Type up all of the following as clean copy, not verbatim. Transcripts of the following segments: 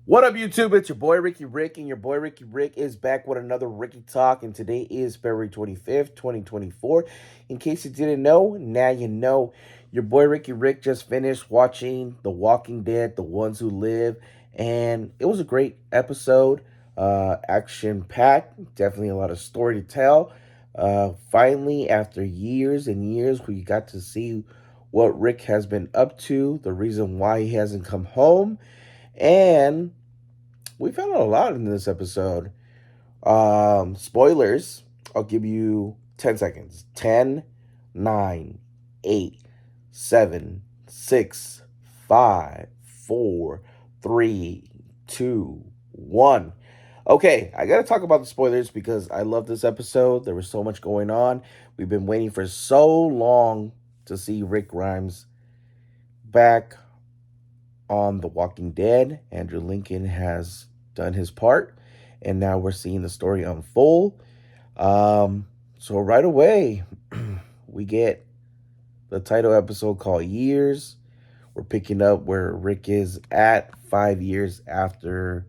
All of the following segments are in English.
What up, YouTube? It's your boy Ricky Rick, and your boy Ricky Rick is back with another Ricky Talk. And today is February 25th, 2024. In case you didn't know, now you know. Your boy Ricky Rick just finished watching The Walking Dead, The Ones Who Live, and it was a great episode. Action packed, definitely a lot of story to tell. Finally, after years and years, we got to see what Rick has been up to, the reason why he hasn't come home, and we found out a lot in this episode. Spoilers. I'll give you 10 seconds. 10, 9, 8, 7, 6, 5, 4, 3, 2, 1. Okay, I gotta talk about the spoilers because I love this episode. There was so much going on. We've been waiting for so long to see Rick Grimes back on The Walking Dead. Andrew Lincoln has done his part, and now we're seeing the story unfold. So right away, we get the title episode called Years. We're picking up where Rick is at 5 years after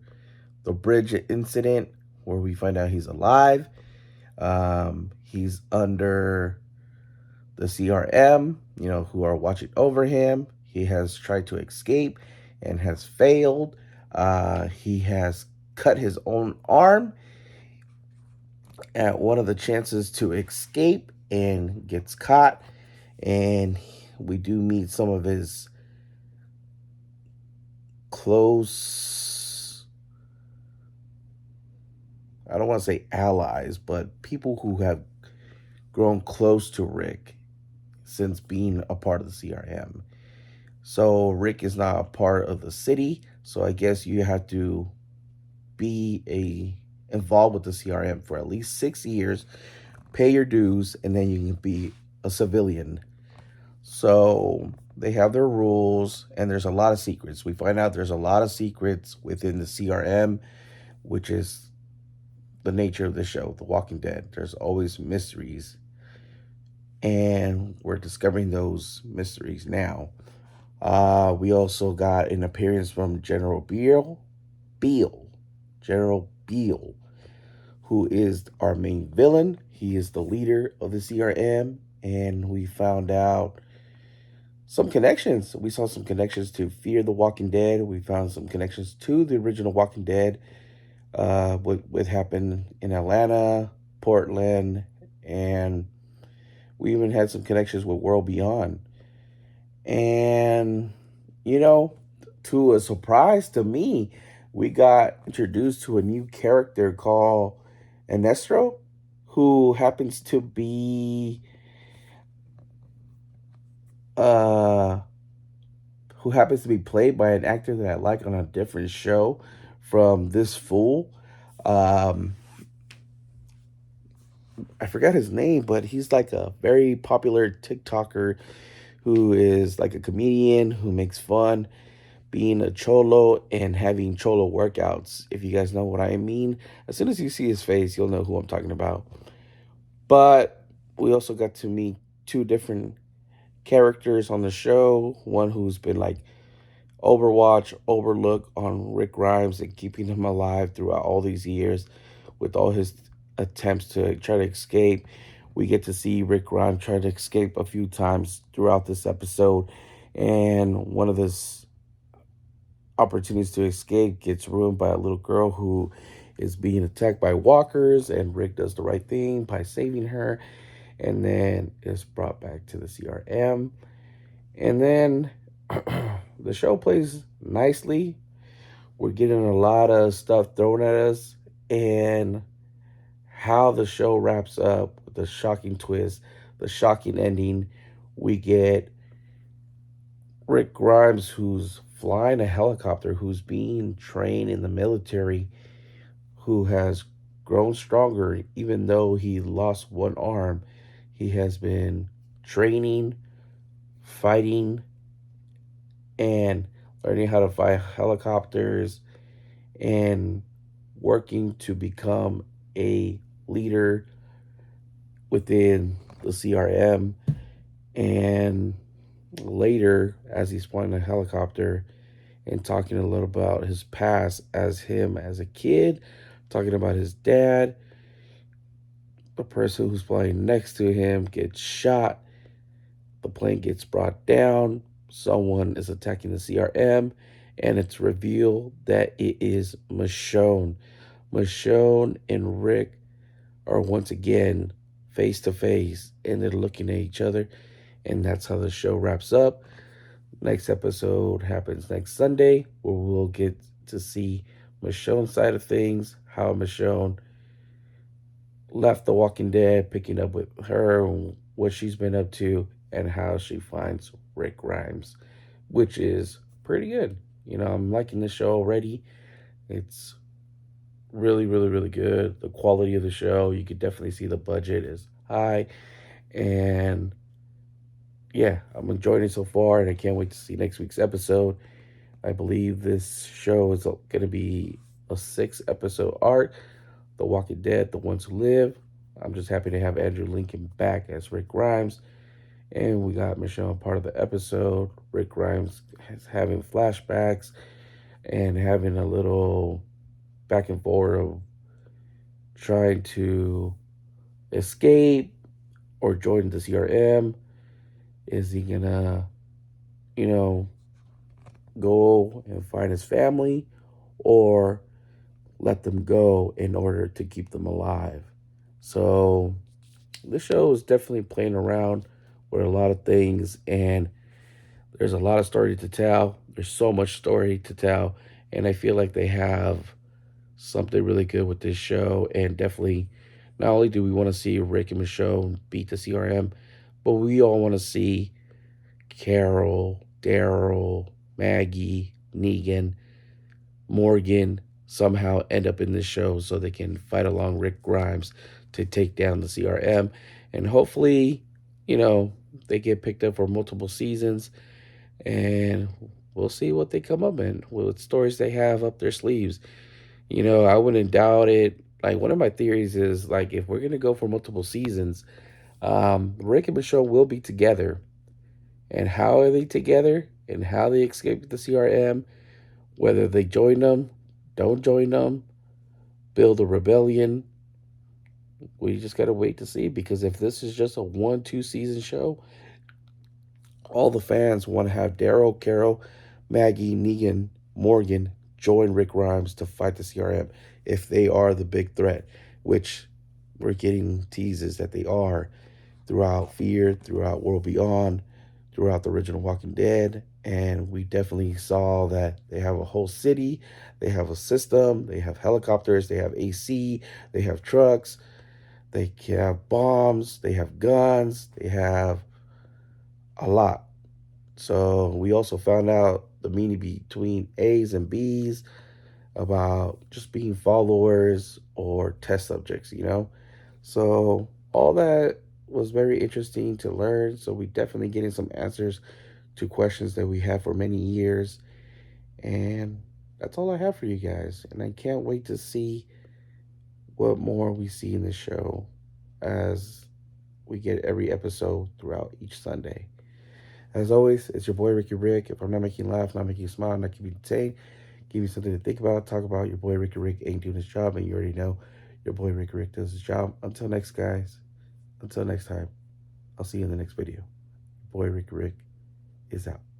the bridge incident, where we find out he's alive. He's under the CRM, who are watching over him. He has tried to escape and has failed. He has cut his own arm at one of the chances to escape and gets caught. And we do meet some of his close, I don't want to say allies, but people who have grown close to Rick since being a part of the CRM. So Rick is not a part of the city. So I guess you have to be a involved with the CRM for at least 6 years, pay your dues, and then you can be a civilian. So they have their rules, and there's a lot of secrets. We find out there's a lot of secrets within the CRM, which is the nature of the show, The Walking Dead. There's always mysteries, and we're discovering those mysteries now. We also got an appearance from General Beale, who is our main villain. He is the leader of the CRM, and we found out some connections. We saw some connections to Fear the Walking Dead. We found some connections to the original Walking Dead. What happened in Atlanta, Portland, and we even had some connections with World Beyond. And, you know, to a surprise to me, we got introduced to a new character called Enestro, who happens to be uh played by an actor that I like on a different show from this fool. Um I forgot his name, but he's like a very popular TikToker who is like a comedian who makes fun being a cholo and having cholo workouts. If you guys know what I mean, as soon as you see his face, you'll know who I'm talking about. But we also got to meet two different characters on the show. One who's been like overlook on Rick Grimes and keeping him alive throughout all these years with all his attempts to try to escape. We get to see Rick Grimes try to escape a few times throughout this episode, and one of his opportunities to escape gets ruined by a little girl who is being attacked by walkers, and Rick does the right thing by saving her, and then is brought back to the CRM. And then the show plays nicely. We're getting a lot of stuff thrown at us, and how the show wraps up with the shocking twist, the shocking ending. We get Rick Grimes, who's flying a helicopter, who's being trained in the military, who has grown stronger, even though he lost one arm. He has been training, fighting, and learning how to fly helicopters and working to become a leader within the CRM. And later, as he's flying a helicopter and talking a little about his past as him as a kid, talking about his dad. The person who's flying next to him gets shot. The plane gets brought down. Someone is attacking the CRM, and it's revealed that it is Michonne. Michonne and Rick are once again face to face, and they're looking at each other, and that's how the show wraps up. Next episode happens next Sunday, where we'll get to see Michonne's side of things, how Michonne left The Walking Dead, picking up with her, what she's been up to, and how she finds Rick Grimes, which is pretty good. I'm liking the show already. It's really, really, really good. The quality of the show, you could definitely see the budget is high. And yeah, I'm enjoying it so far, and I can't wait to see next week's episode. I believe this show is going to be a 6 episode arc. The Walking Dead, The Ones Who Live. I'm just happy to have Andrew Lincoln back as Rick Grimes. And we got Michelle part of the episode. Rick Grimes is having flashbacks and having a little back and forth of trying to escape or join the CRM. Is he gonna, you know, go and find his family or let them go in order to keep them alive? So this show is definitely playing around with a lot of things, and there's a lot of story to tell. There's so much story to tell, and I feel like they have something really good with this show. And definitely, not only do we want to see Rick and Michonne beat the CRM, but we all want to see Carol, Daryl, Maggie, Negan, Morgan somehow end up in this show so they can fight along Rick Grimes to take down the CRM. And hopefully, you know, they get picked up for multiple seasons, and we'll see what they come up in, what stories they have up their sleeves. I wouldn't doubt it. Like, one of my theories is, like, if we're going to go for multiple seasons, Rick and Michelle will be together. And how are they together? And how they escape the CRM? Whether they join them, don't join them, build a rebellion. We just gotta wait to see, because if this is just a 1, 2 season show, all the fans want to have Daryl, Carol, Maggie, Negan, Morgan join Rick Grimes to fight the CRM if they are the big threat, which we're getting teases that they are throughout Fear, throughout World Beyond, throughout the original Walking Dead. And we definitely saw that they have a whole city, they have a system, they have helicopters, they have AC, they have trucks, they have bombs, they have guns, they have a lot. So we also found out the meaning between A's and B's about just being followers or test subjects. So all that was very interesting to learn. So we definitely getting some answers to questions that we had for many years. And that's all I have for you guys. And I can't wait to see what more we see in the show as we get every episode throughout each Sunday. As always, it's your boy Ricky Rick. If I'm not making you laugh, not making you smile, not keeping you entertained, give you something to think about, talk about, your boy Ricky Rick ain't doing his job, and you already know your boy Ricky Rick does his job. Until next, guys. Until next time, I'll see you in the next video. Your boy Ricky Rick is out.